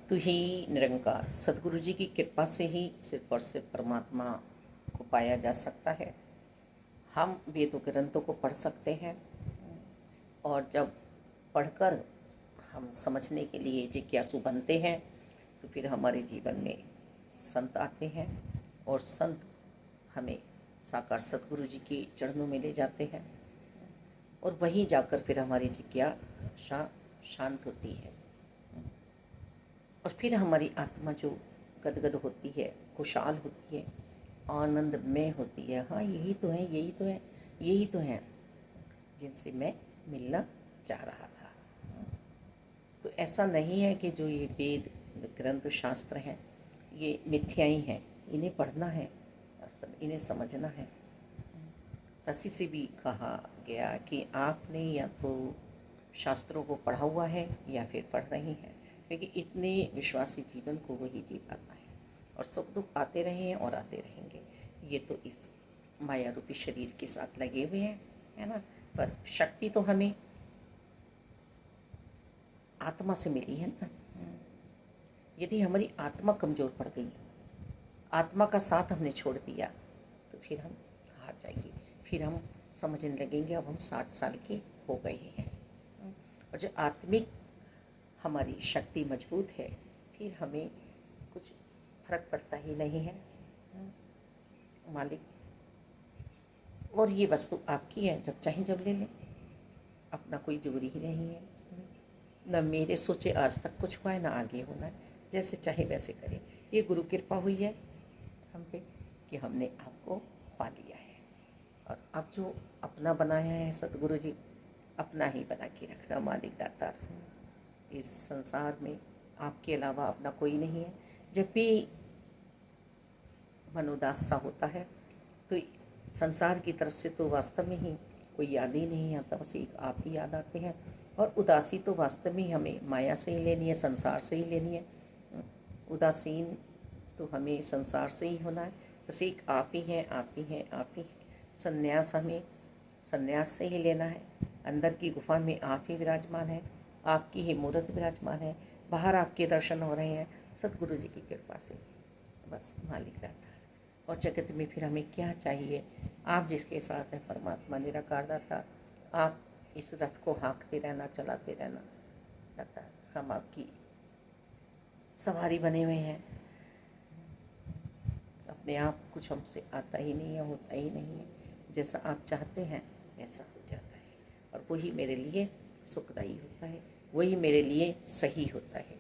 तू ही निरंकार। सदगुरु जी की कृपा से ही सिर्फ और सिर्फ परमात्मा को पाया जा सकता है। हम वेदों ग्रंथों को पढ़ सकते हैं और जब पढ़कर हम समझने के लिए जिज्ञासु बनते हैं तो फिर हमारे जीवन में संत आते हैं और संत हमें साकार सदगुरु जी के चरणों में ले जाते हैं और वहीं जाकर फिर हमारी जिज्ञासा शांत होती है और फिर हमारी आत्मा जो गदगद होती है, खुशहाल होती है, आनंदमय होती है। हाँ, यही तो है, यही तो है, यही तो है जिनसे मैं मिलना चाह रहा था। तो ऐसा नहीं है कि जो ये वेद ग्रंथ शास्त्र हैं ये मिथ्या ही हैं, इन्हें पढ़ना है, वास्तव में इन्हें समझना है। तसी से भी कहा गया कि आपने या तो शास्त्रों को पढ़ा हुआ है या फिर पढ़ रही हैं, क्योंकि इतने विश्वासी जीवन को वही जी पाता है और सुख दुख आते रहे हैं और आते रहेंगे। ये तो इस माया रूपी शरीर के साथ लगे हुए हैं, है ना। पर शक्ति तो हमें आत्मा से मिली है ना। यदि हमारी आत्मा कमज़ोर पड़ गई, आत्मा का साथ हमने छोड़ दिया, तो फिर हम हार जाएंगे। फिर हम समझने लगेंगे अब हम 60 साल के हो गए हैं। और जो आत्मिक हमारी शक्ति मजबूत है, फिर हमें कुछ फर्क पड़ता ही नहीं है। मालिक, और ये वस्तु आपकी है, जब चाहे जब ले लें, अपना कोई जरूरी ही नहीं है। न मेरे सोचे आज तक कुछ हुआ है, ना आगे होना है, जैसे चाहे वैसे करें। ये गुरु कृपा हुई है हम पे कि हमने आपको पा लिया है। और अब जो अपना बनाया है सतगुरु जी, अपना ही बना के रखना मालिक दातार। इस संसार में आपके अलावा अपना कोई नहीं है। जब भी मन उदास सा होता है तो संसार की तरफ से तो वास्तव में ही कोई याद ही नहीं आता, बस एक आप ही याद आते हैं। और उदासी तो वास्तव में हमें माया से ही लेनी है, संसार से ही लेनी है। उदासीन तो हमें संसार से ही होना है। बस एक आप ही हैं, आप ही हैं, आप ही हैं। संन्यास हमें संन्यास से ही लेना है। अंदर की गुफा में आप ही विराजमान है, आपकी ही मूर्त विराजमान है, बाहर आपके दर्शन हो रहे हैं सतगुरु जी की कृपा से। बस मालिक दाता। और जगत में फिर हमें क्या चाहिए? आप जिसके साथ हैं परमात्मा निराकार दाता, आप इस रथ को हाँकते रहना, चलाते रहना दाता। हम आपकी सवारी बने हुए हैं। अपने आप कुछ हमसे आता ही नहीं है, होता ही नहीं है। जैसा आप चाहते हैं वैसा हो जाता है और वही मेरे लिए सुखदायी होता है, वही मेरे लिए सही होता है।